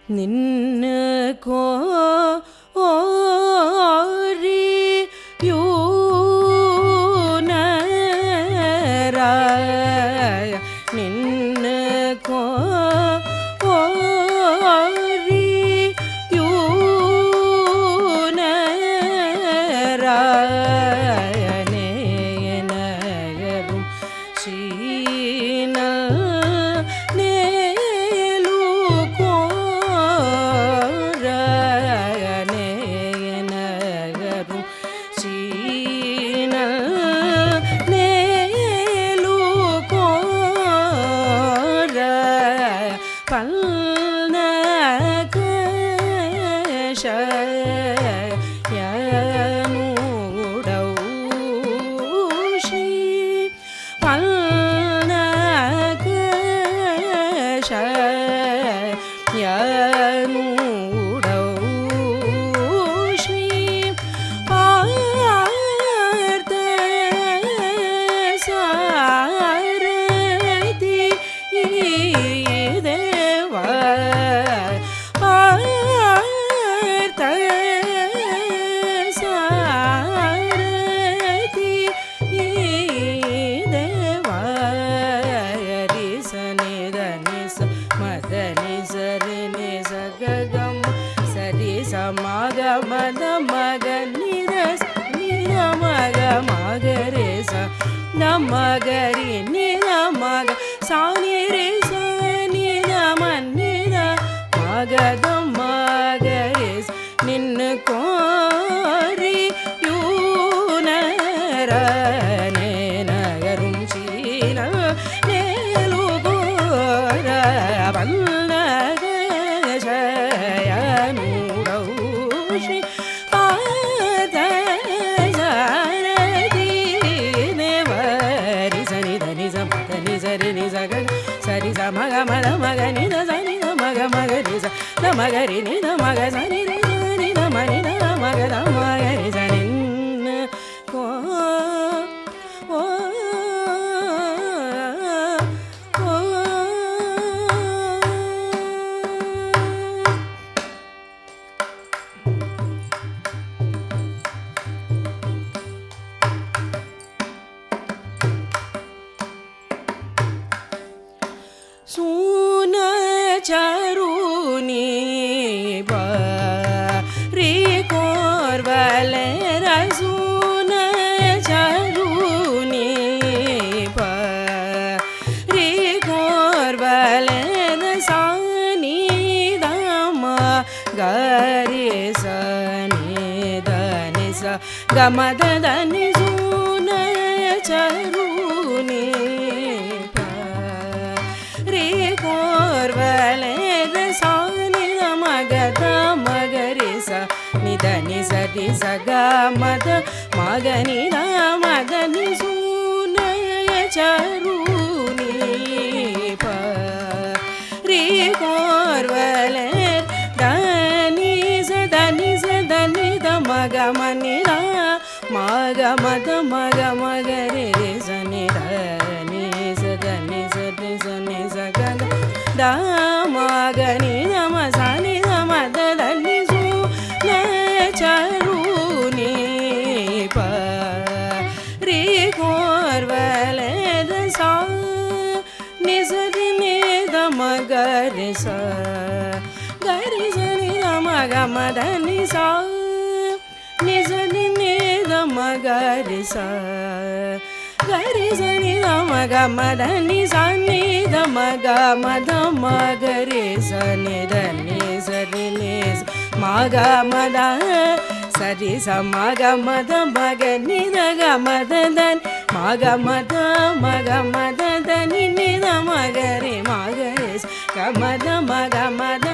நின்னு கோரி யூனராய நின்னு கோரி யூனராய நேயனரும் சீனல் மகரி நிலமக சானிரே சனிதமன்னித மகதம் மகரேஸ் நின்னு கோரி யூனரனே நகரும் சீன நேலுகோர வல்லகஷயனூடௌஷி சரி ச மக மத மக நித சனி மக மக ரிச த மகரி நித மக சனி நித மணி த மக த மகரி சனி கோ ஓ சருணி பரி கோர்வலே ரசூன சருணி பரி கோர்வலே சானி தம கரி சனி தனி ச கமத தனி சூன சருணி நிதனி சரி சக மத மகனி மதனி சூனய சருணி பரி கோர்வலே தனி சதனி சதனி த மக மனி மக மத மக மகரி சனி தனி சதனி சரி சனி சக த மகனி நம சனி மத தனி சருணி பரி கோர்வலே சா நிசரி நித மகரி ச கரி சனி மக மத நிசா நிசரி நித மகரி ச கரி சனி மக மத நிசா நித மக மத மகரி ச நித நிசரி நிஸ் மக மத சரி ச மக மத மக நித மத தன் மக மத தனி நித மகரி மகரி கமத மக மத